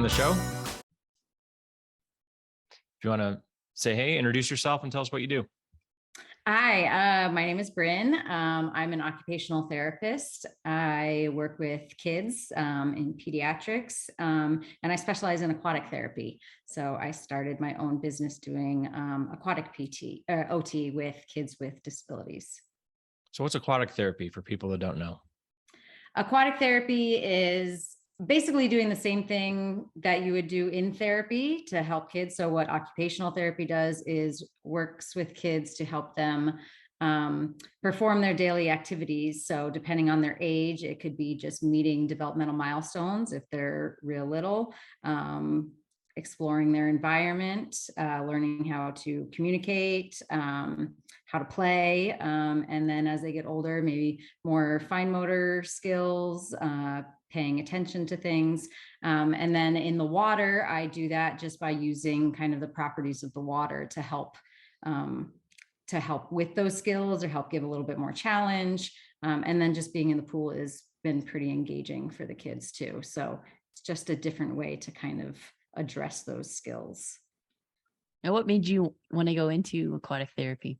the show. If you want to say, hey, introduce yourself and tell us what you do. Hi, my name is Brynn. I'm an occupational therapist. I work with kids in pediatrics, and I specialize in aquatic therapy. So I started my own business doing aquatic OT with kids with disabilities. So what's aquatic therapy for people that don't know? Aquatic therapy is basically doing the same thing that you would do in therapy to help kids. So what occupational therapy does is works with kids to help them perform their daily activities. So depending on their age, it could be just meeting developmental milestones if they're real little, exploring their environment, learning how to communicate, how to play. And then as they get older, maybe more fine motor skills, paying attention to things. And then in the water, I do that just by using kind of the properties of the water to help with those skills or help give a little bit more challenge. And then just being in the pool has been pretty engaging for the kids too. So it's just a different way to kind of address those skills. And what made you want to go into aquatic therapy?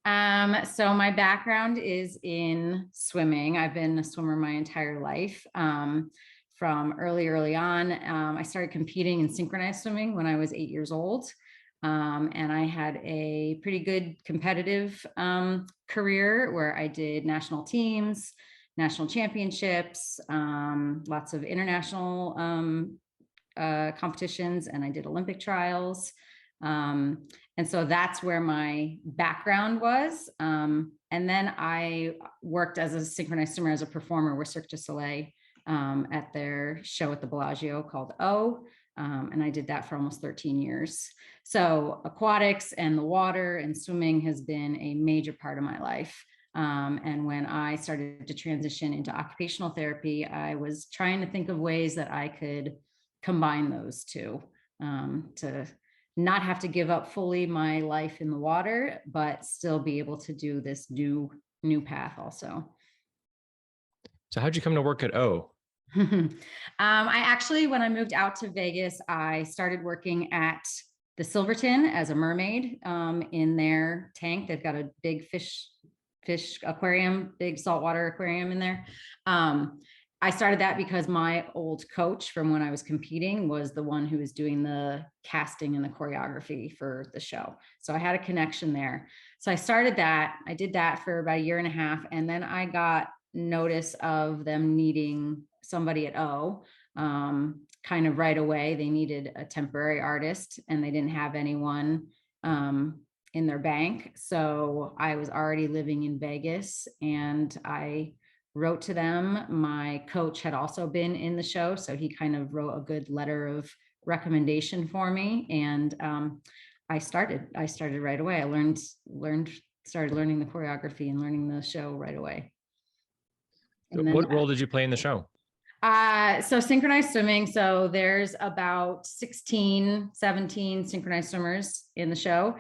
So my background is in swimming. I've been a swimmer my entire life. From early on, I started competing in synchronized swimming when I was 8 years old. And I had a pretty good competitive career where I did national teams, national championships, lots of international competitions, and I did Olympic trials. And so that's where my background was. And then I worked as a synchronized swimmer, as a performer with Cirque Du Soleil at their show at the Bellagio called O. And I did that for almost 13 years. So aquatics and the water and swimming has been a major part of my life. And when I started to transition into occupational therapy, I was trying to think of ways that I could combine those two to not have to give up fully my life in the water, but still be able to do this new path also. So how'd you come to work at O? I actually, when I moved out to Vegas, I started working at the Silverton as a mermaid in their tank. They've got a big fish aquarium, big saltwater aquarium in there. I started that because my old coach from when I was competing was the one who was doing the casting and the choreography for the show. So I had a connection there. So I started that. I did that for about 1.5 years. And then I got notice of them needing somebody at O kind of right away. They needed a temporary artist and they didn't have anyone in their bank. So I was already living in Vegas and I wrote to them. My coach had also been in the show, so he kind of wrote a good letter of recommendation for me. And I started right away. I started learning the choreography and learning the show right away. And what role did you play in the show? So synchronized swimming. So there's about 16, 17 synchronized swimmers in the show.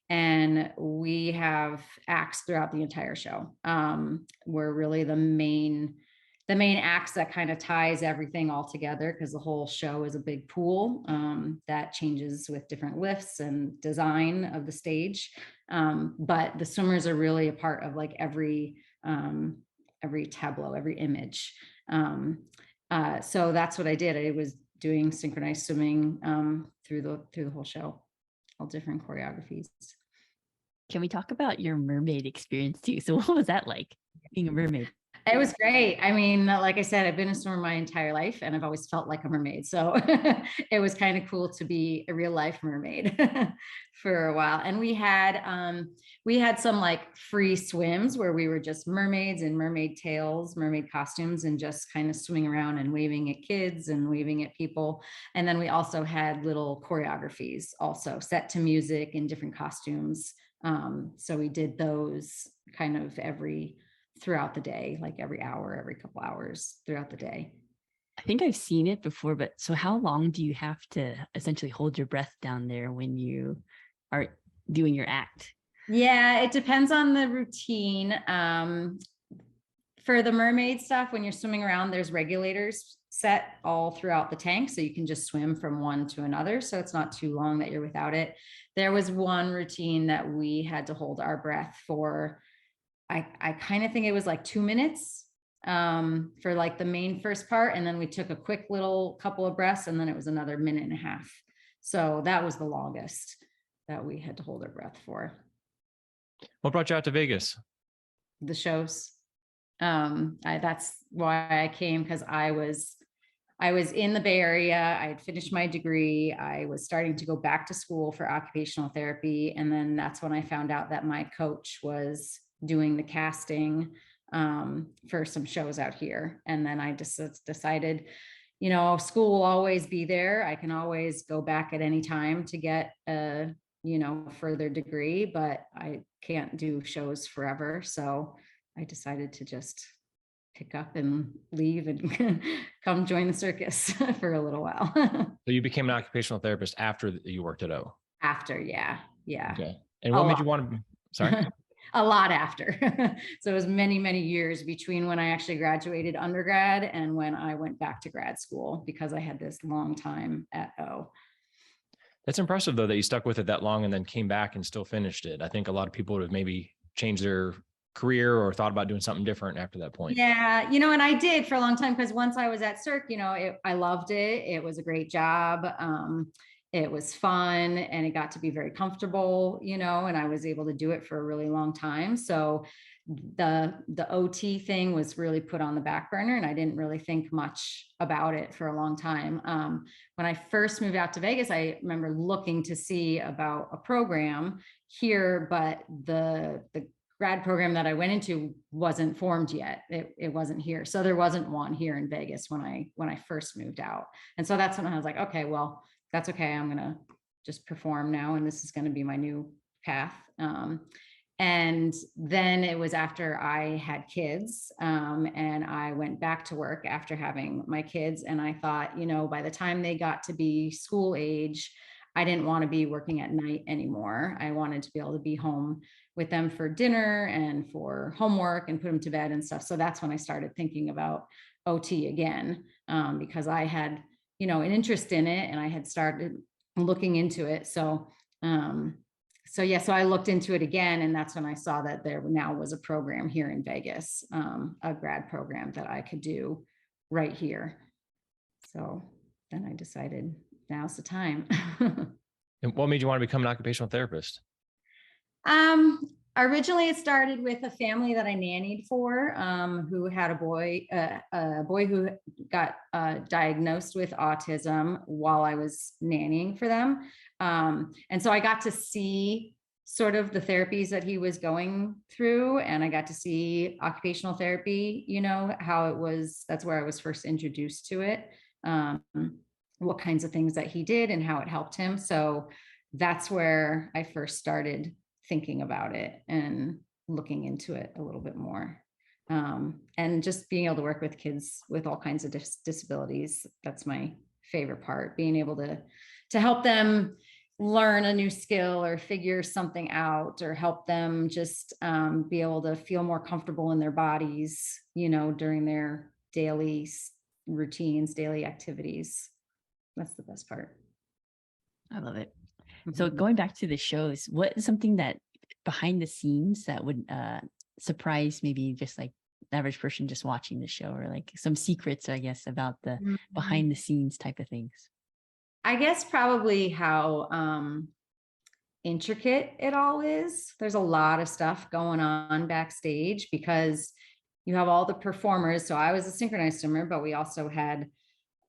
And we have acts throughout the entire show. We're really the main acts that kind of ties everything all together, because the whole show is a big pool that changes with different lifts and design of the stage. But the swimmers are really a part of like every tableau, every image. So that's what I did. I was doing synchronized swimming through the whole show. All different choreographies. Can we talk about your mermaid experience too? So what was that like, being a mermaid? It was great. I mean, like I said, I've been a swimmer my entire life and I've always felt like a mermaid. So it was kind of cool to be a real life mermaid for a while. And we had some like free swims where we were just mermaids in mermaid tails, mermaid costumes, and just kind of swimming around and waving at kids and waving at people. And then we also had little choreographies also set to music in different costumes. So we did those kind of throughout the day, like every hour, every couple hours throughout the day. I think I've seen it before, but so how long do you have to essentially hold your breath down there when you are doing your act? Yeah, it depends on the routine. For the mermaid stuff, when you're swimming around, there's regulators set all throughout the tank. So you can just swim from one to another. So it's not too long that you're without it. There was one routine that we had to hold our breath for. I kind of think it was like 2 minutes for like the main first part. And then we took a quick little couple of breaths, and then it was another 1.5 minutes. So that was the longest that we had to hold our breath for. What brought you out to Vegas? The shows. That's why I came, because I was in the Bay Area. I had finished my degree. I was starting to go back to school for occupational therapy. And then that's when I found out that my coach was doing the casting for some shows out here. And then I just decided, school will always be there. I can always go back at any time to get a, further degree, but I can't do shows forever. So I decided to just pick up and leave and come join the circus for a little while. So you became an occupational therapist after you worked at O? After, yeah. Okay. And what made you want to, sorry? A lot after. So it was many, many years between when I actually graduated undergrad and when I went back to grad school, because I had this long time at O. That's impressive, though, that you stuck with it that long and then came back and still finished it. I think a lot of people would have maybe changed their career or thought about doing something different after that point. Yeah, and I did for a long time, because once I was at Cirque, I loved it. It was a great job. It was fun, and it got to be very comfortable, and I was able to do it for a really long time. So the OT thing was really put on the back burner, and I didn't really think much about it for a long time. When I first moved out to Vegas, I remember looking to see about a program here, but the grad program that I went into wasn't formed yet. It wasn't here. So there wasn't one here in Vegas when I first moved out. And so that's when I was like, okay, well, that's okay. I'm going to just perform now, and this is going to be my new path. And then it was after I had kids, and I went back to work after having my kids. And I thought, by the time they got to be school age, I didn't want to be working at night anymore. I wanted to be able to be home with them for dinner and for homework and put them to bed and stuff. So that's when I started thinking about OT again, because I had, an interest in it, and I had started looking into it. So I looked into it again, and that's when I saw that there now was a program here in Vegas, a grad program that I could do right here. So then I decided now's the time. And what made you want to become an occupational therapist? Originally it started with a family that I nannied for, who had a boy who got diagnosed with autism while I was nannying for them. And so I got to see sort of the therapies that he was going through, and I got to see occupational therapy, how it was. That's where I was first introduced to it, what kinds of things that he did and how it helped him. So that's where I first started thinking about it and looking into it a little bit more. And just being able to work with kids with all kinds of disabilities. That's my favorite part, being able to help them learn a new skill or figure something out, or help them just be able to feel more comfortable in their bodies, during their daily routines, daily activities. That's the best part. I love it. So going back to the shows, what is something that behind the scenes that would surprise maybe just like the average person just watching the show, or like some secrets, I guess, about the behind the scenes type of things? I guess probably how intricate it all is. There's a lot of stuff going on backstage, because you have all the performers. So I was a synchronized swimmer, but we also had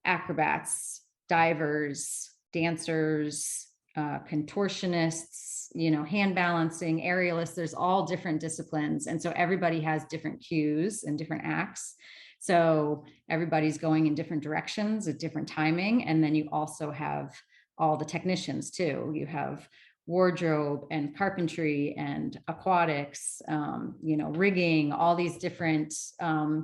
acrobats, divers, dancers, contortionists, hand balancing, aerialists. There's all different disciplines. And so everybody has different cues and different acts. So everybody's going in different directions at different timing. And then you also have all the technicians too. You have wardrobe and carpentry and aquatics, rigging, all these different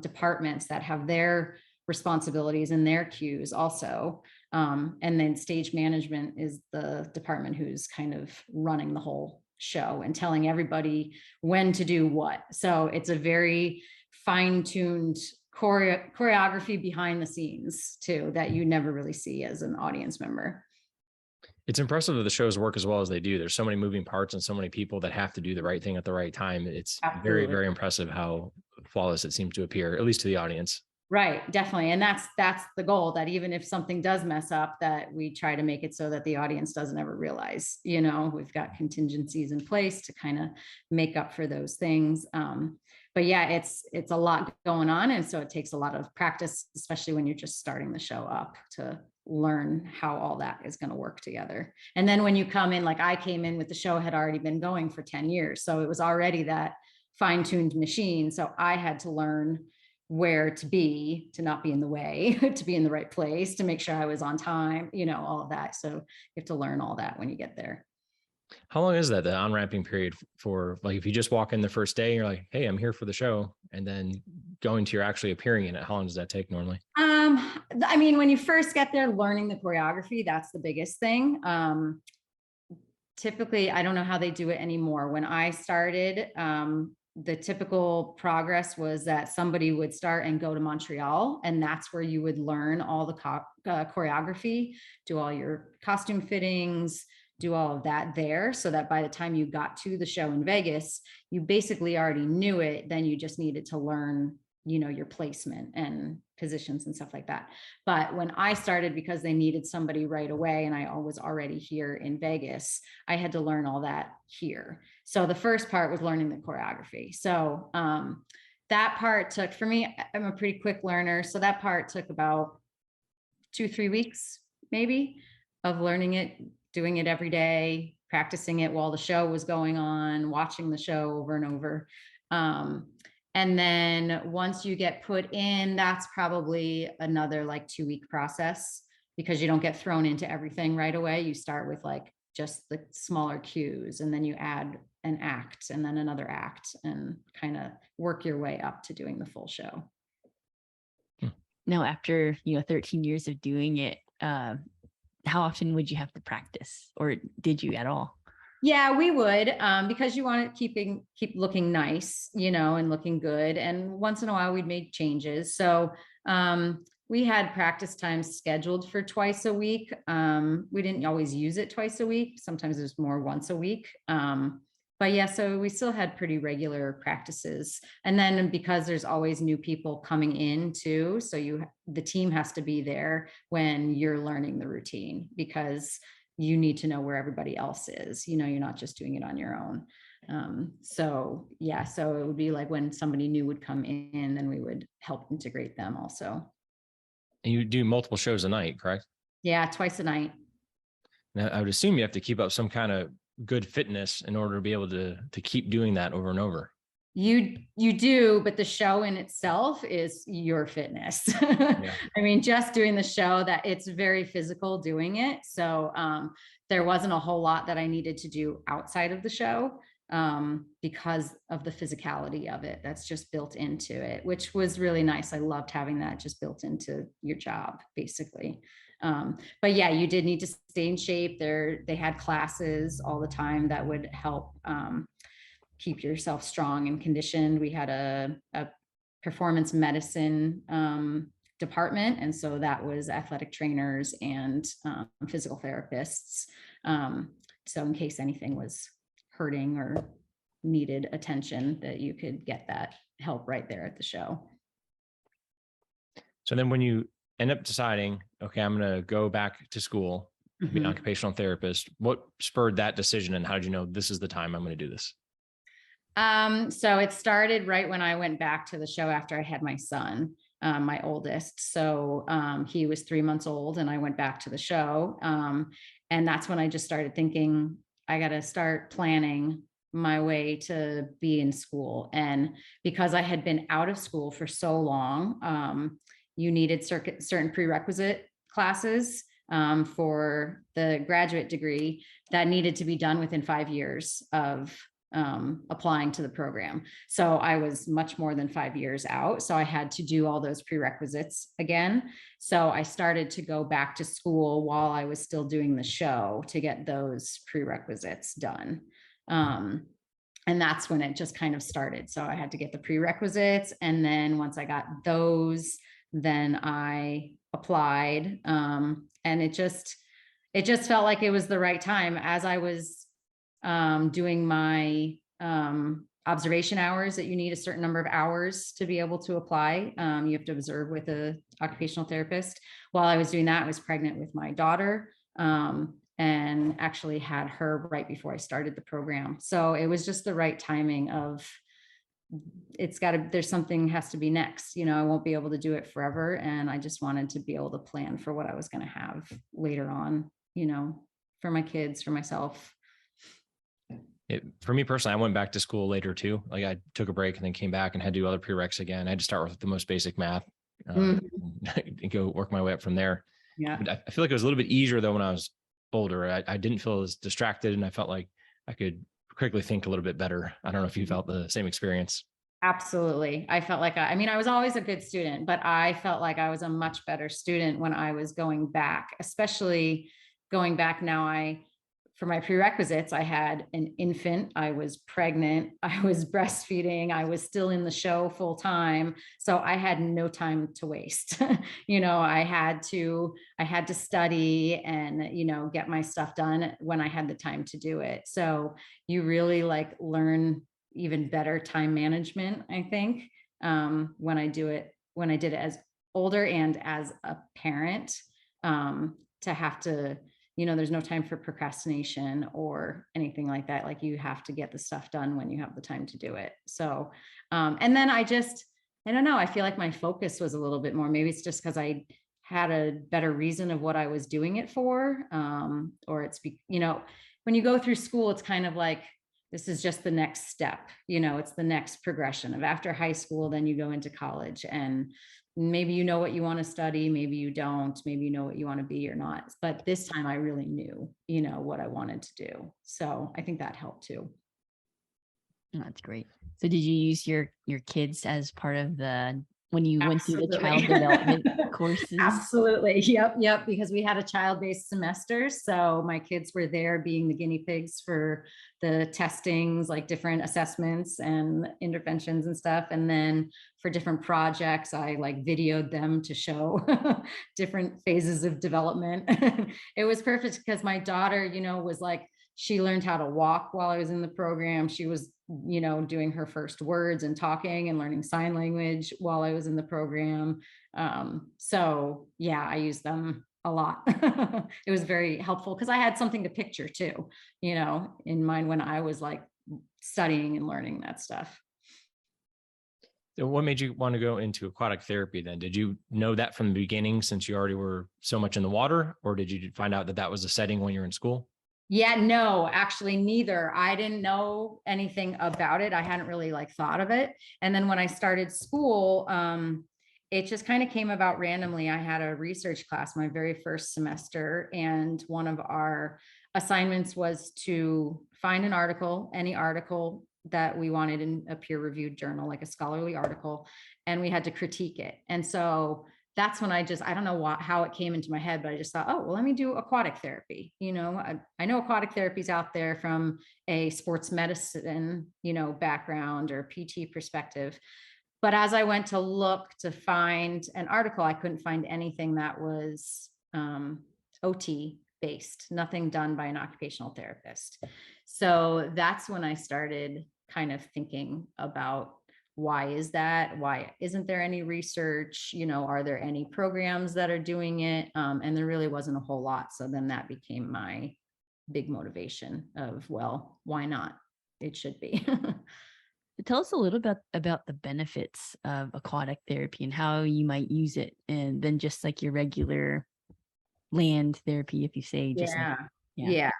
departments that have their responsibilities and their cues also. And then stage management is the department who's kind of running the whole show and telling everybody when to do what. So it's a very fine-tuned choreography behind the scenes too, that you never really see as an audience member. It's impressive that the shows work as well as they do. There's so many moving parts and so many people that have to do the right thing at the right time. It's very, Absolutely. very impressive how flawless it seems to appear, at least to the audience. Right, definitely. And that's the goal, that even if something does mess up, that we try to make it so that the audience doesn't ever realize, we've got contingencies in place to kind of make up for those things. But yeah, it's a lot going on. And so it takes a lot of practice, especially when you're just starting the show up, to learn how all that is going to work together. And then when you come in, like I came in with the show had already been going for 10 years. So it was already that fine-tuned machine. So I had to learn where to be, to not be in the way, to be in the right place, to make sure I was on time, all of that. So you have to learn all that when you get there. How long is that, the on-ramping period for, like, if you just walk in the first day and you're like, hey, I'm here for the show, and then going to you're actually appearing in it, how long does that take normally? I mean, when you first get there, learning the choreography, that's the biggest thing. Typically, I don't know how they do it anymore. When I started, the typical progress was that somebody would start and go to Montreal, and that's where you would learn all the choreography, do all your costume fittings, do all of that there, so that by the time you got to the show in Vegas, you basically already knew it. Then you just needed to learn, your placement and positions and stuff like that. But when I started, because they needed somebody right away, and I was already here in Vegas, I had to learn all that here. So the first part was learning the choreography. So that part took, for me, I'm a pretty quick learner. So that part took about 2-3 weeks, maybe, of learning it, doing it every day, practicing it while the show was going on, watching the show over and over. And then once you get put in, that's probably another like 2-week process, because you don't get thrown into everything right away. You start with like just the smaller cues, and then you add an act and then another act, and kind of work your way up to doing the full show. Now, after 13 years of doing it, how often would you have to practice, or did you at all? Yeah, we would, because you want to keep looking nice, and looking good. And once in a while we'd make changes. So we had practice times scheduled for twice a week. We didn't always use it twice a week. Sometimes it was more once a week. But yeah, so we still had pretty regular practices. And then because there's always new people coming in too, so the team has to be there when you're learning the routine, because you need to know where everybody else is. You're not just doing it on your own. So yeah, so it would be like when somebody new would come in, then we would help integrate them also. And you do multiple shows a night, correct? Yeah, twice a night. Now, I would assume you have to keep up some kind of good fitness in order to be able to keep doing that over and over. You do, but the show in itself is your fitness. Yeah. I mean, just doing the show, that it's very physical doing it. So there wasn't a whole lot that I needed to do outside of the show, because of the physicality of it. That's just built into it, which was really nice. I loved having that just built into your job, basically. But yeah, you did need to stay in shape. They had classes all the time that would help keep yourself strong and conditioned. We had a performance medicine department, and so that was athletic trainers and physical therapists. So in case anything was hurting or needed attention, that you could get that help right there at the show. So then when you end up deciding, okay, I'm going to go back to school, be an occupational therapist, what spurred that decision, and how did you know this is the time I'm going to do this? So it started right when I went back to the show after I had my son, my oldest. So he was 3 months old, and I went back to the show. And that's when I just started thinking, I got to start planning my way to be in school. And because I had been out of school for so long, you needed certain prerequisite classes for the graduate degree that needed to be done within 5 years of applying to the program. So I was much more than 5 years out. So I had to do all those prerequisites again. So I started to go back to school while I was still doing the show to get those prerequisites done. And that's when it just kind of started. So I had to get the prerequisites. And then once I got those, then I applied. And it just felt like it was the right time as I was doing my observation hours, that you need a certain number of hours to be able to apply. You have to observe with a occupational therapist. While I was doing that, I was pregnant with my daughter, and actually had her right before I started the program. So it was just the right timing of, there's something has to be next, I won't be able to do it forever. And I just wanted to be able to plan for what I was going to have later on, for my kids, for myself. For me personally, I went back to school later too. Like I took a break and then came back and had to do other prereqs again. I had to start with the most basic math, and go work my way up from there. Yeah. But I feel like it was a little bit easier though when I was older. I didn't feel as distracted, and I felt like I could quickly think a little bit better. I don't know if you felt the same experience. Absolutely. I felt like, I mean, I was always a good student, but I felt like I was a much better student when I was going back, especially going back now. For my prerequisites, I had an infant, I was pregnant, I was breastfeeding, I was still in the show full time. So I had no time to waste. I had to study and, get my stuff done when I had the time to do it. So you really learn even better time management, I think, when I did it as older and as a parent, to have to, there's no time for procrastination or anything like that. Like you have to get the stuff done when you have the time to do it. So, and then I don't know, I feel like my focus was a little bit more, maybe it's just because I had a better reason of what I was doing it for. Or it's, when you go through school, it's kind of like, this is just the next step, it's the next progression of after high school, then you go into college, and maybe you know what you want to study, maybe you don't, maybe you know what you want to be or not. But this time I really knew, what I wanted to do. So I think that helped too. That's great. So did you use your kids as part of when you went through the child Absolutely. development courses? Absolutely. Yep. Because we had a child-based semester. So my kids were there being the guinea pigs for the testings, like different assessments and interventions and stuff. And then for different projects, I videoed them to show different phases of development. It was perfect because my daughter, was she learned how to walk while I was in the program. She was, doing her first words and talking and learning sign language while I was in the program. So yeah, I used them a lot. It was very helpful because I had something to picture too, in mind when I was studying and learning that stuff. So what made you want to go into aquatic therapy then? Did you know that from the beginning since you already were so much in the water, or did you find out that was a setting when you were in school? Yeah, no, actually neither. I didn't know anything about it. I hadn't really thought of it. And then when I started school, it just kind of came about randomly. I had a research class my very first semester, and one of our assignments was to find an article, any article that we wanted in a peer-reviewed journal, like a scholarly article, and we had to critique it. And so that's when I don't know how it came into my head, but I just thought, oh, well, let me do aquatic therapy. I know aquatic therapy is out there from a sports medicine, background or PT perspective. But as I went to look to find an article, I couldn't find anything that was OT based, nothing done by an occupational therapist. So that's when I started kind of thinking about, why is that? Why isn't there any research? Are there any programs that are doing it? And there really wasn't a whole lot. So then that became my big motivation of, well, why not? It should be. Tell us a little bit about the benefits of aquatic therapy and how you might use it, and then just your regular land therapy, if you say, just yeah.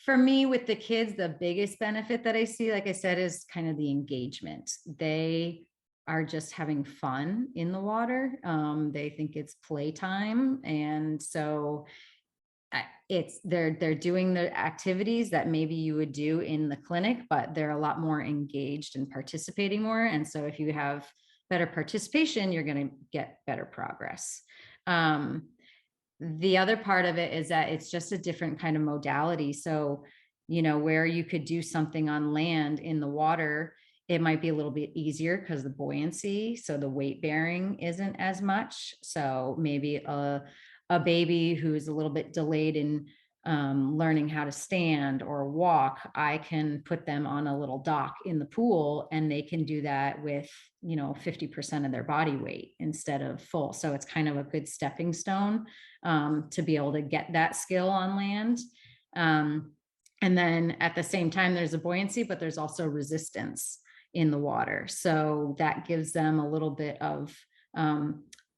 For me, with the kids, the biggest benefit that I see, like I said, is kind of the engagement. They are just having fun in the water. They think it's playtime. And so they're doing the activities that maybe you would do in the clinic, but they're a lot more engaged and participating more. And so if you have better participation, you're going to get better progress. The other part of it is that it's just a different kind of modality. So where you could do something on land in the water, it might be a little bit easier because the buoyancy, so the weight bearing isn't as much. So maybe a baby who's a little bit delayed in learning how to stand or walk, I can put them on a little dock in the pool and they can do that with, 50% of their body weight instead of full. So it's kind of a good stepping stone to be able to get that skill on land. And then at the same time, there's a buoyancy, but there's also resistance in the water. So that gives them a little bit of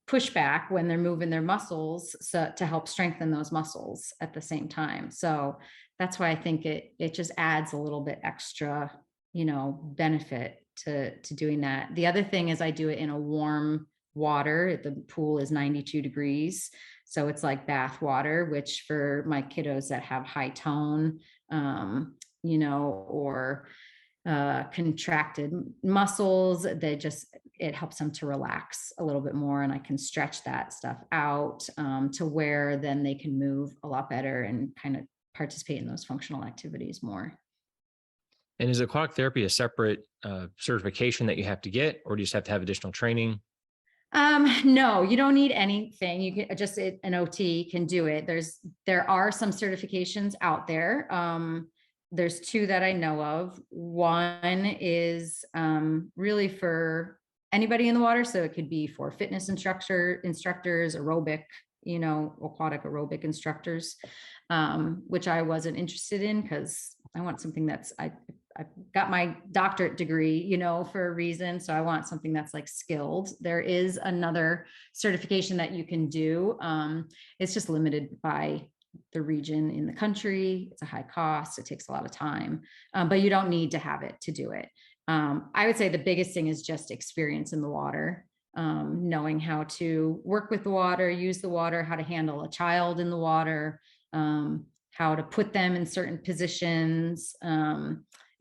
pushback when they're moving their muscles, so to help strengthen those muscles at the same time. So that's why I think it just adds a little bit extra, benefit to doing that. The other thing is I do it in a warm water. The pool is 92 degrees. So it's like bath water, which for my kiddos that have high tone, or contracted muscles, it helps them to relax a little bit more. And I can stretch that stuff out to where then they can move a lot better and kind of participate in those functional activities more. And is aquatic therapy a separate certification that you have to get, or do you just have to have additional training? No, you don't need anything. You can just, an OT can do it. There are some certifications out there. There's two that I know of. One is really for anybody in the water. So it could be for fitness instructors, aerobic, aquatic aerobic instructors, which I wasn't interested in because I want something I've got my doctorate degree, for a reason. So I want something that's like skilled. There is another certification that you can do. It's just limited by the region in the country. It's a high cost. It takes a lot of time, but you don't need to have it to do it. I would say the biggest thing is just experience in the water, knowing how to work with the water, use the water, how to handle a child in the water, how to put them in certain positions,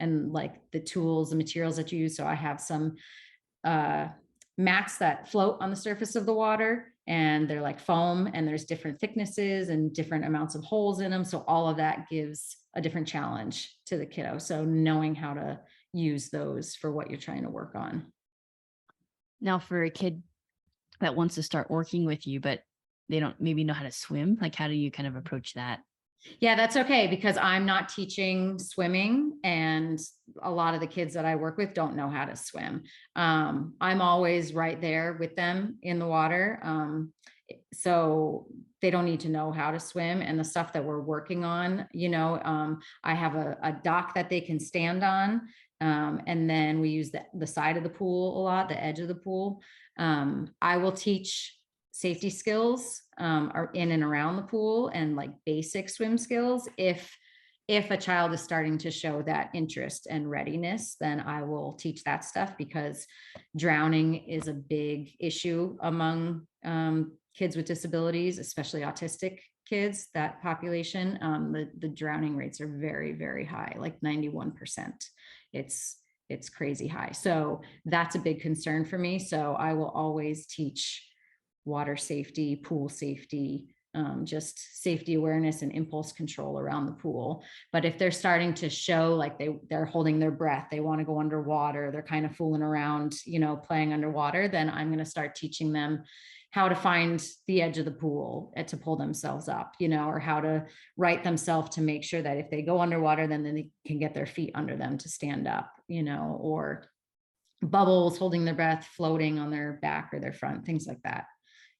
and like the tools and materials that you use. So I have some mats that float on the surface of the water, and they're like foam, and there's different thicknesses and different amounts of holes in them. So all of that gives a different challenge to the kiddo. So knowing how to use those for what you're trying to work on. Now, for a kid that wants to start working with you, but they don't maybe know how to swim, like how do you kind of approach that? Yeah, that's okay, because I'm not teaching swimming, and a lot of the kids that I work with don't know how to swim. I'm always right there with them in the water. So they don't need to know how to swim. And the stuff that we're working on, I have a dock that they can stand on. And then we use the side of the pool a lot, the edge of the pool. I will teach safety skills are in and around the pool, and like basic swim skills. If a child is starting to show that interest and readiness, then I will teach that stuff, because drowning is a big issue among kids with disabilities, especially autistic kids. That population, the drowning rates are very, very high, like 91%. It's crazy high. So that's a big concern for me. So I will always teach water safety, pool safety, just safety awareness and impulse control around the pool. But if they're starting to show like they're holding their breath, they want to go underwater, they're kind of fooling around, playing underwater, then I'm going to start teaching them how to find the edge of the pool to pull themselves up, or how to right themselves to make sure that if they go underwater, then they can get their feet under them to stand up, or bubbles, holding their breath, floating on their back or their front, things like that.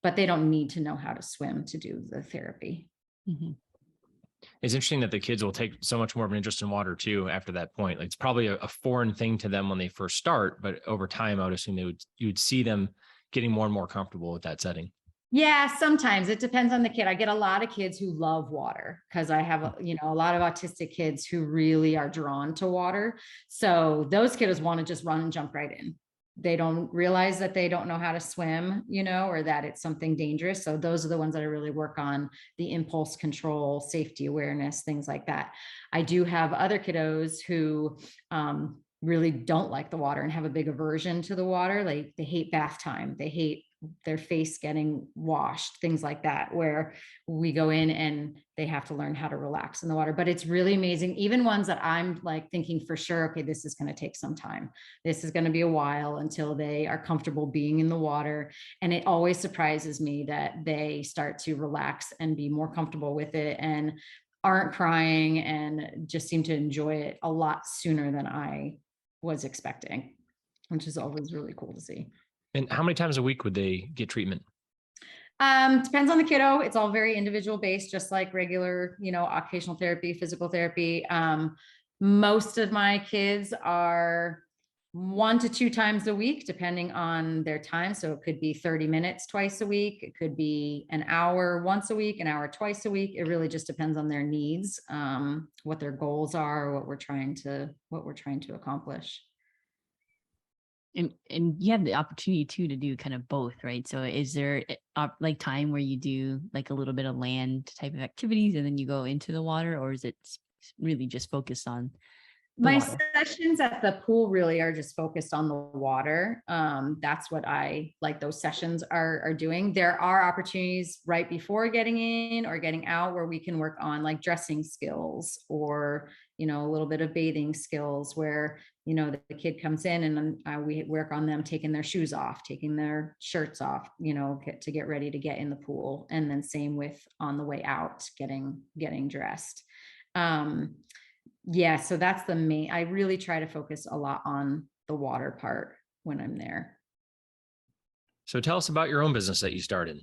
But they don't need to know how to swim to do the therapy. Mm-hmm. It's interesting that the kids will take so much more of an interest in water too after that point. Like, it's probably a foreign thing to them when they first start, but over time, I would assume you would see them getting more and more comfortable with that setting. Yeah, sometimes it depends on the kid. I get a lot of kids who love water, because I have a lot of autistic kids who really are drawn to water. So those kids want to just run and jump right in. They don't realize that they don't know how to swim, or that it's something dangerous. So those are the ones that I really work on, the impulse control, safety awareness, things like that. I do have other kiddos who really don't like the water and have a big aversion to the water. Like they hate bath time. They hate their face getting washed, things like that, where we go in and they have to learn how to relax in the water. But it's really amazing. Even ones that I'm like thinking for sure, okay, this is going to take some time. This is going to be a while until they are comfortable being in the water. And it always surprises me that they start to relax and be more comfortable with it and aren't crying and just seem to enjoy it a lot sooner than I was expecting, which is always really cool to see. And how many times a week would they get treatment? Depends on the kiddo. It's all very individual based, just like regular, occupational therapy, physical therapy. Most of my kids are 1 to 2 times a week, depending on their time. So it could be 30 minutes twice a week. It could be an hour once a week, an hour twice a week. It really just depends on their needs, what their goals are, what we're trying to accomplish. And you have the opportunity too to do kind of both, right? So is there like time where you do like a little bit of land type of activities and then you go into the water, or is it really just focused on my water? Sessions at the pool really are just focused on the water. That's what I like those sessions are doing. There are opportunities right before getting in or getting out where we can work on like dressing skills or, a little bit of bathing skills where, the kid comes in and we work on them taking their shoes off, taking their shirts off, to get ready to get in the pool. And then same with on the way out, getting dressed. Yeah, so that's the main, I really try to focus a lot on the water part when I'm there. So tell us about your own business that you started.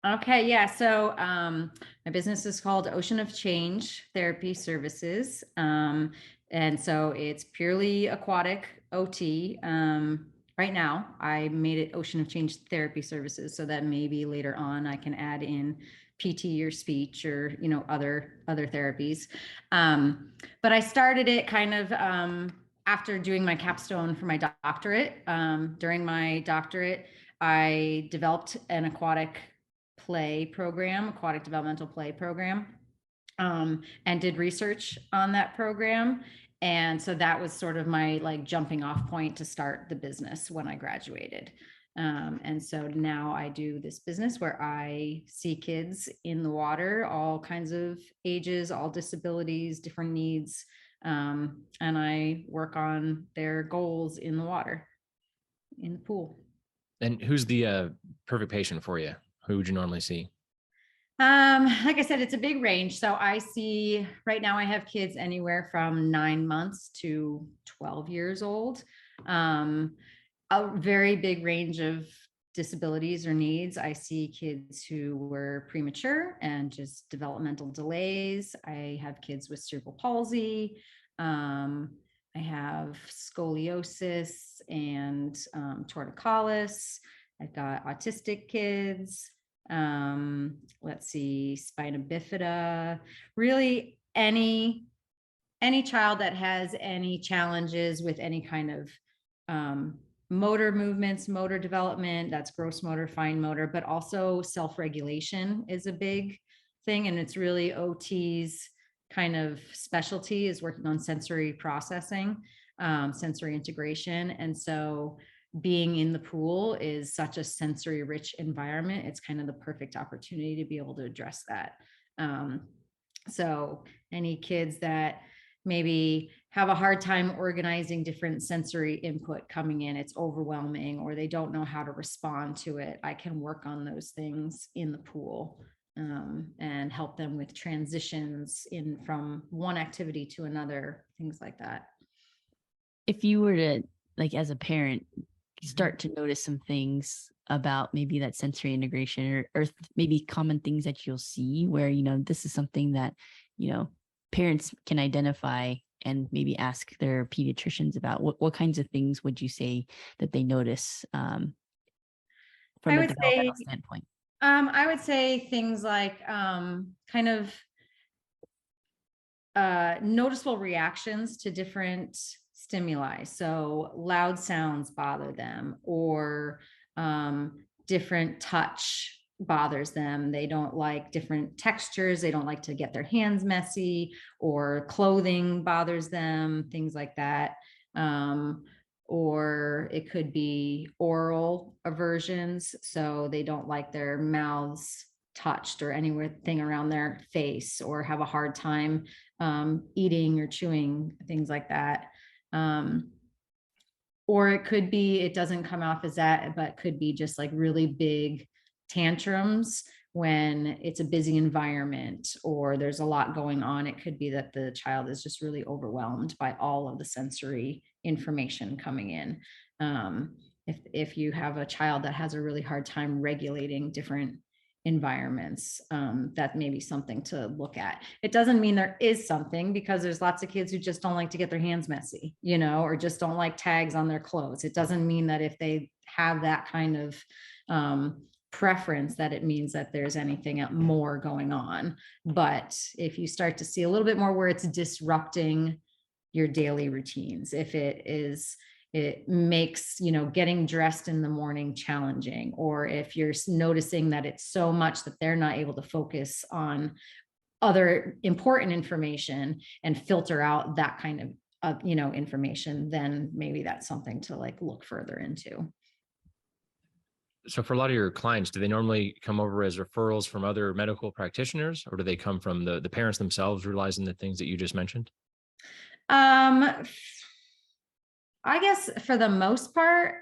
Okay, yeah. So my business is called Ocean of Change Therapy Services. And so it's purely aquatic OT. Right now, I made it Ocean of Change Therapy Services so that maybe later on I can add in PT or speech or other therapies. But I started it kind of after doing my capstone for my doctorate. During my doctorate, I developed an aquatic developmental play program, and did research on that program. And so that was sort of my like jumping off point to start the business when I graduated. And so now I do this business where I see kids in the water, all kinds of ages, all disabilities, different needs. And I work on their goals in the water, in the pool. And who's the perfect patient for you? Who would you normally see? Like I said, it's a big range. So I see right now I have kids anywhere from 9 months to 12 years old. A very big range of disabilities or needs. I see kids who were premature and just developmental delays. I have kids with cerebral palsy. I have scoliosis and torticollis. I've got autistic kids. Let's see, spina bifida. Really, any child that has any challenges with any kind of motor movements, motor development, that's gross motor, fine motor, but also self-regulation is a big thing. And it's really OT's kind of specialty is working on sensory processing, sensory integration. And so being in the pool is such a sensory rich environment. It's kind of the perfect opportunity to be able to address that. So any kids that maybe have a hard time organizing different sensory input coming in, it's overwhelming, or they don't know how to respond to it, I can work on those things in the pool, and help them with transitions in from one activity to another, things like that. If you were to, like, as a parent, start to notice some things about maybe that sensory integration or maybe common things that you'll see where, this is something that, parents can identify and maybe ask their pediatricians about, what kinds of things would you say that they notice from a developmental standpoint? I would say things like kind of noticeable reactions to different stimuli. So loud sounds bother them, or different touch bothers them. They don't like different textures. They don't like to get their hands messy, or clothing bothers them, things like that. Or it could be oral aversions. So they don't like their mouths touched or anything around their face, or have a hard time eating or chewing, things like that. Or it could be, it doesn't come off as that, but could be just like really big tantrums when it's a busy environment or there's a lot going on. It could be that the child is just really overwhelmed by all of the sensory information coming in. If you have a child that has a really hard time regulating different environments, that may be something to look at. It doesn't mean there is something, because there's lots of kids who just don't like to get their hands messy, or just don't like tags on their clothes. It doesn't mean that if they have that kind of preference that it means that there's anything more going on. But if you start to see a little bit more where it's disrupting your daily routines, if it makes, getting dressed in the morning challenging, or if you're noticing that it's so much that they're not able to focus on other important information and filter out that kind of information, then maybe that's something to like look further into. So for a lot of your clients, do they normally come over as referrals from other medical practitioners, or do they come from the parents themselves realizing the things that you just mentioned? I guess for the most part,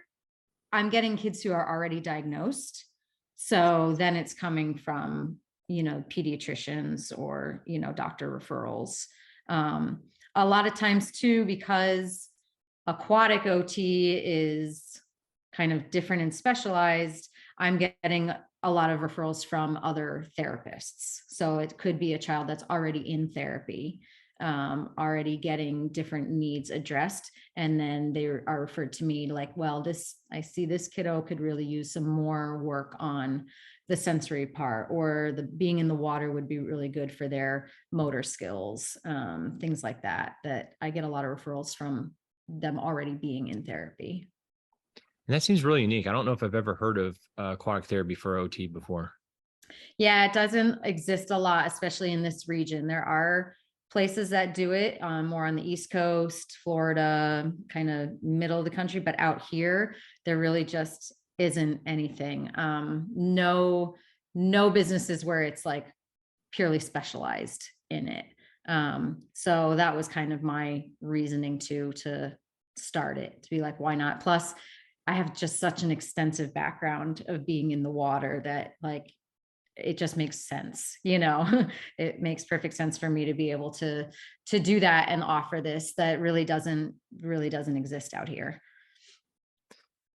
I'm getting kids who are already diagnosed. So then it's coming from, pediatricians or, doctor referrals. A lot of times too, because aquatic OT is kind of different and specialized, I'm getting a lot of referrals from other therapists. So it could be a child that's already in therapy, already getting different needs addressed. And then they are referred to me like, well, I see this kiddo could really use some more work on the sensory part, or the being in the water would be really good for their motor skills, things like that I get a lot of referrals from them already being in therapy. And that seems really unique. I don't know if I've ever heard of aquatic therapy for OT before. Yeah, it doesn't exist a lot, especially in this region. There are places that do it more on the East Coast, Florida, kind of middle of the country, but out here, there really just isn't anything. No businesses where it's like purely specialized in it. So that was kind of my reasoning to start it, to be like, why not? Plus, I have just such an extensive background of being in the water that like, it just makes sense. It makes perfect sense for me to be able to do that and offer this that really doesn't exist out here.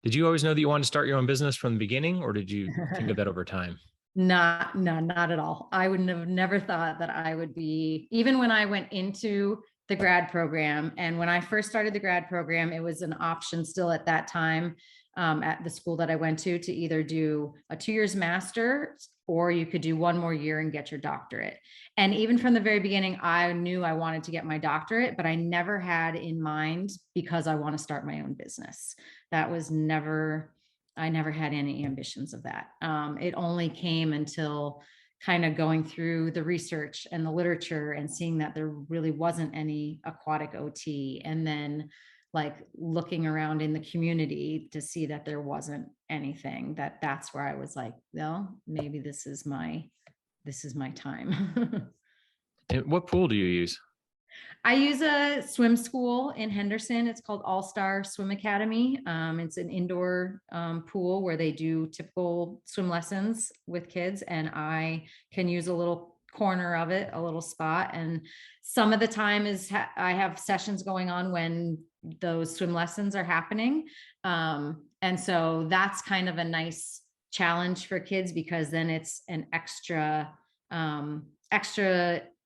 Did you always know that you wanted to start your own business from the beginning, or did you think of that over time? Not at all. I would have never thought that I would be, even when I went into the grad program. And when I first started the grad program, it was an option still at that time, at the school that I went to either do a 2 years master, or you could do 1 more year and get your doctorate. And even from the very beginning, I knew I wanted to get my doctorate, but I never had in mind, because I want to start my own business. I never had any ambitions of that. It only came until kind of going through the research and the literature and seeing that there really wasn't any aquatic OT, and then like looking around in the community to see that there wasn't anything, that's where I was like, well, maybe this is my time. And what pool do you use? I use a swim school in Henderson. It's called All Star Swim Academy. It's an indoor pool where they do typical swim lessons with kids, and I can use a little corner of it, a little spot. And some of the time I have sessions going on when those swim lessons are happening. And so that's kind of a nice challenge for kids, because then it's an extra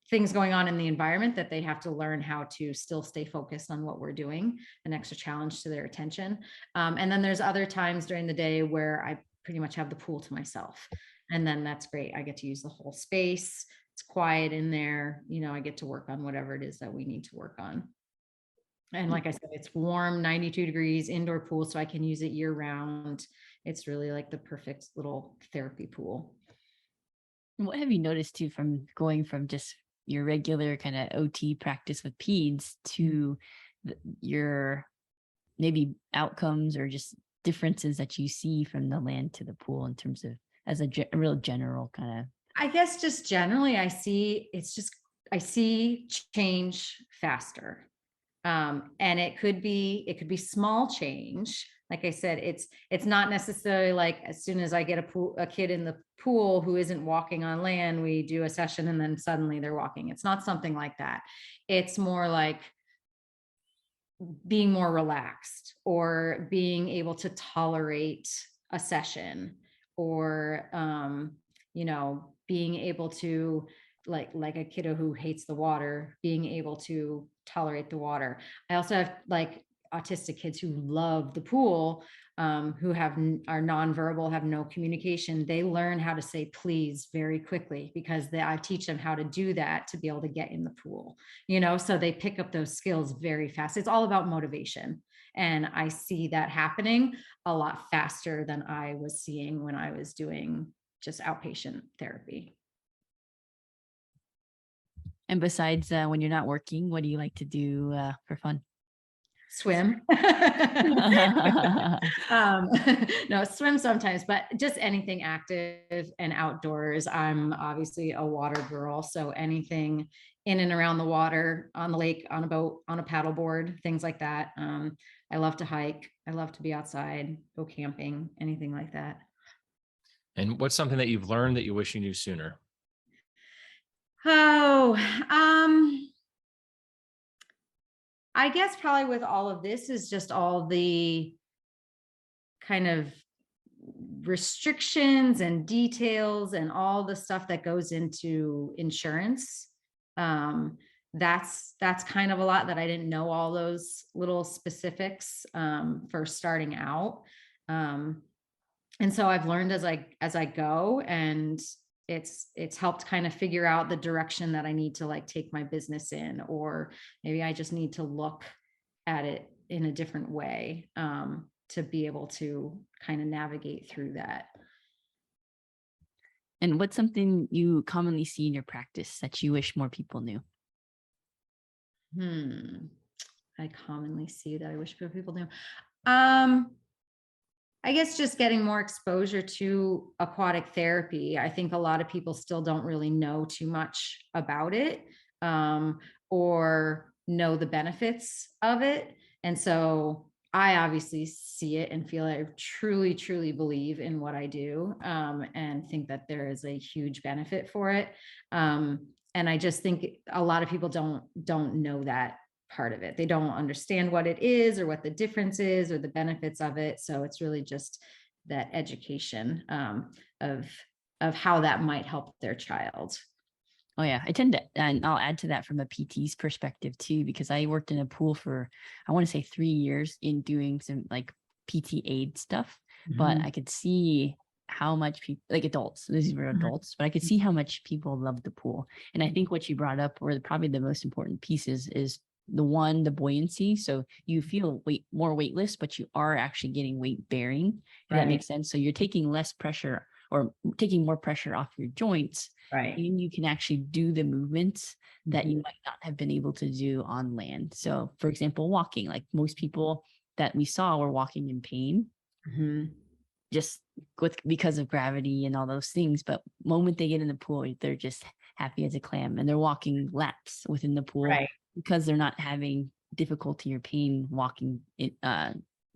things going on in the environment that they have to learn how to still stay focused on what we're doing, an extra challenge to their attention. And then there's other times during the day where I pretty much have the pool to myself. And then that's great. I get to use the whole space. It's quiet in there. I get to work on whatever it is that we need to work on. And like I said, it's warm, 92 degrees, indoor pool, so I can use it year round. It's really like the perfect little therapy pool. What have you noticed too, from going from just your regular kind of OT practice with peds to your maybe outcomes or just differences that you see from the land to the pool in terms of as a real general kind of? I guess just generally, I see change faster. And it could be small change. Like I said, it's not necessarily like as soon as I get a kid in the pool who isn't walking on land, we do a session and then suddenly they're walking. It's not something like that. It's more like being more relaxed or being able to tolerate a session or, being able to like a kiddo who hates the water, being able to tolerate the water. I also have like autistic kids who love the pool, who are nonverbal, have no communication. They learn how to say please very quickly because I teach them how to do that to be able to get in the pool, so they pick up those skills very fast. It's all about motivation. And I see that happening a lot faster than I was seeing when I was doing just outpatient therapy. And besides when you're not working, what do you like to do for fun? Swim. No, swim sometimes, but just anything active and outdoors. I'm obviously a water girl, so anything in and around the water, on the lake, on a boat, on a paddleboard, things like that. I love to hike. I love to be outside, go camping, anything like that. And what's something that you've learned that you wish you knew sooner? Oh, I guess probably with all of this is just all the kind of restrictions and details and all the stuff that goes into insurance. That's kind of a lot that I didn't know all those little specifics for starting out. And so I've learned as I go, and it's helped kind of figure out the direction that I need to like take my business in, or maybe I just need to look at it in a different way to be able to kind of navigate through that. And what's something you commonly see in your practice that you wish more people knew? I commonly see that I wish more people knew. I guess just getting more exposure to aquatic therapy. I think a lot of people still don't really know too much about it, or know the benefits of it. And so I obviously see it and feel I truly, truly believe in what I do, and think that there is a huge benefit for it. And I just think a lot of people don't know that part of it. They don't understand what it is or what the difference is or the benefits of it. So it's really just that education of how that might help their child. Oh yeah, I tend to, and I'll add to that from a PT's perspective too, because I worked in a pool for, I want to say 3 years in doing some like PT aid stuff, but I could see how much people, like adults, these were adults, but I could see how much people love the pool. And I think what you brought up were probably the most important pieces is the buoyancy. So you feel more weightless, but you are actually getting weight bearing. If that makes sense. So you're taking less pressure or taking more pressure off your joints. Right. And you can actually do the movements that you might not have been able to do on land. So for example, walking, like most people that we saw were walking in pain. Just because of gravity and all those things. But moment they get in the pool, they're just happy as a clam, and they're walking laps within the pool because they're not having difficulty or pain walking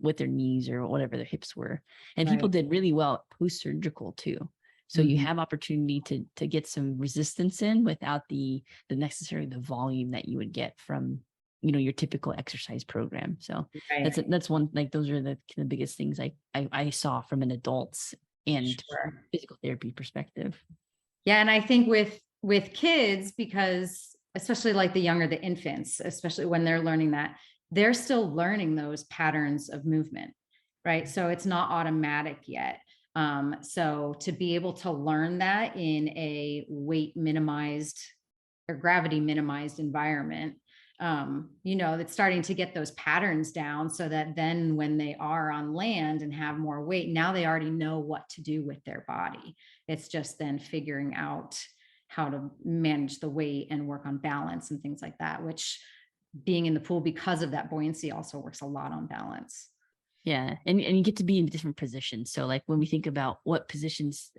with their knees or whatever their hips were. And people did really well post-surgical too. So you have opportunity to get some resistance in without the necessarily the volume that you would get from your typical exercise program. So that's one, like those are the biggest things I saw from an adults and physical therapy perspective. Yeah. And I think with kids, because especially like the infants, especially when they're learning that, they're still learning those patterns of movement, right? So it's not automatic yet. So to be able to learn that in a weight minimized or gravity minimized environment, that's starting to get those patterns down so that then when they are on land and have more weight, now they already know what to do with their body. It's just then figuring out how to manage the weight and work on balance and things like that, which being in the pool, because of that buoyancy, also works a lot on balance. Yeah. And you get to be in different positions. So like when we think about what positions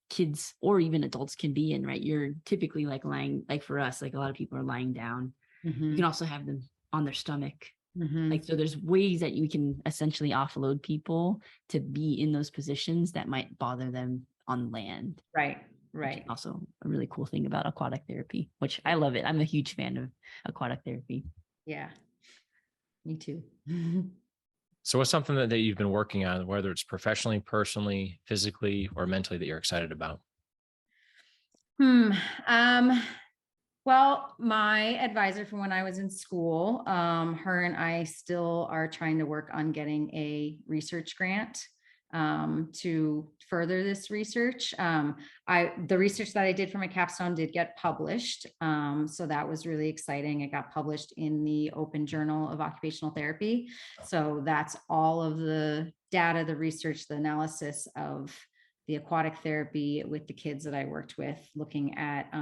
kids or even adults can be in, right? You're typically like lying, like for us, like a lot of people are lying down. You can also have them on their stomach. Like, so there's ways that you can essentially offload people to be in those positions that might bother them on land. Right. Also a really cool thing about aquatic therapy, which I love it. I'm a huge fan of aquatic therapy. Yeah, me too. So what's something that you've been working on, whether it's professionally, personally, physically, or mentally, that you're excited about? Well, my advisor from when I was in school, her and I still are trying to work on getting a research grant to further this research. The research that I did for my capstone did get published. So that was really exciting. It got published in the Open Journal of Occupational Therapy. So that's all of the data, the research, the analysis of the aquatic therapy with the kids that I worked with, looking at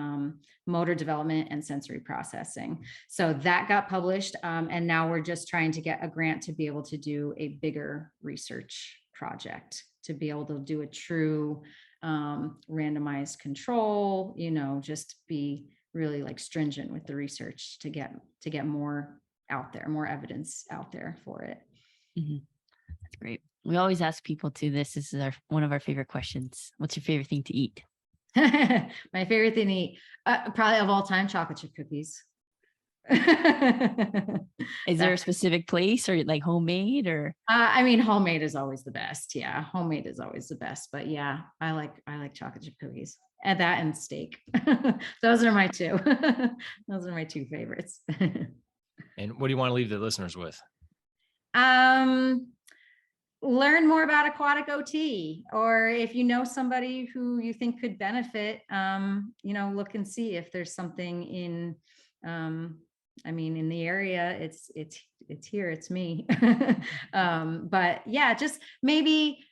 motor development and sensory processing. So that got published. And now we're just trying to get a grant to be able to do a bigger research project, to be able to do a true randomized control, just be really like stringent with the research to get more out there, more evidence out there for it. That's great. We always ask people too, this is one of our favorite questions. What's your favorite thing to eat? My favorite thing to eat, probably of all time, chocolate chip cookies. Is there a specific place, or like homemade, or? I mean, homemade is always the best. Yeah, homemade is always the best. But yeah, I like chocolate chip cookies, and that and steak. Those are my two. Those are my two favorites. And what do you want to leave the listeners with? Learn more about aquatic OT, or if you know somebody who you think could benefit, look and see if there's something in, in the area. It's here, it's me. But yeah, just maybe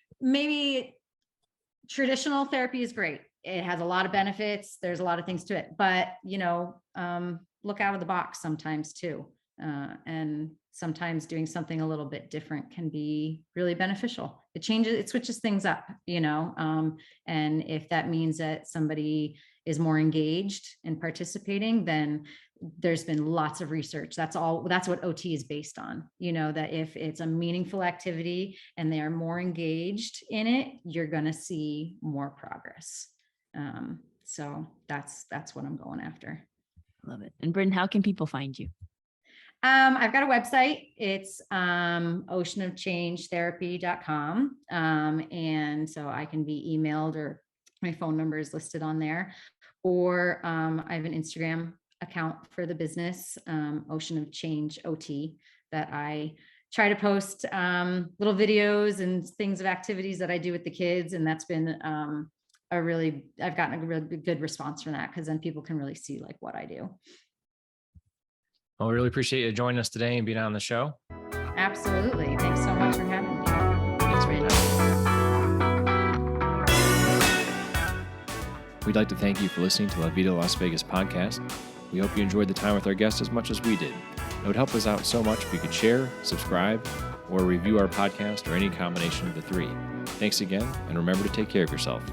traditional therapy is great. It has a lot of benefits. There's a lot of things to it, but look out of the box sometimes too. And sometimes doing something a little bit different can be really beneficial. It switches things up, and if that means that somebody is more engaged in participating, then there's been lots of research. That's what OT is based on, that if it's a meaningful activity and they are more engaged in it, you're going to see more progress. So that's what I'm going after. Love it. And Brynn, how can people find you? I've got a website. It's oceanofchangetherapy.com. And so I can be emailed, or my phone number is listed on there, or I have an Instagram account for the business, Ocean of Change OT, that I try to post little videos and things of activities that I do with the kids. And that's been I've gotten a really good response from that, because then people can really see like what I do. Well, we really appreciate you joining us today and being on the show. Absolutely. Thanks so much for having me. Thanks, Brynn. We'd like to thank you for listening to La Vida Las Vegas podcast. We hope you enjoyed the time with our guests as much as we did. It would help us out so much if you could share, subscribe, or review our podcast, or any combination of the three. Thanks again, and remember to take care of yourself.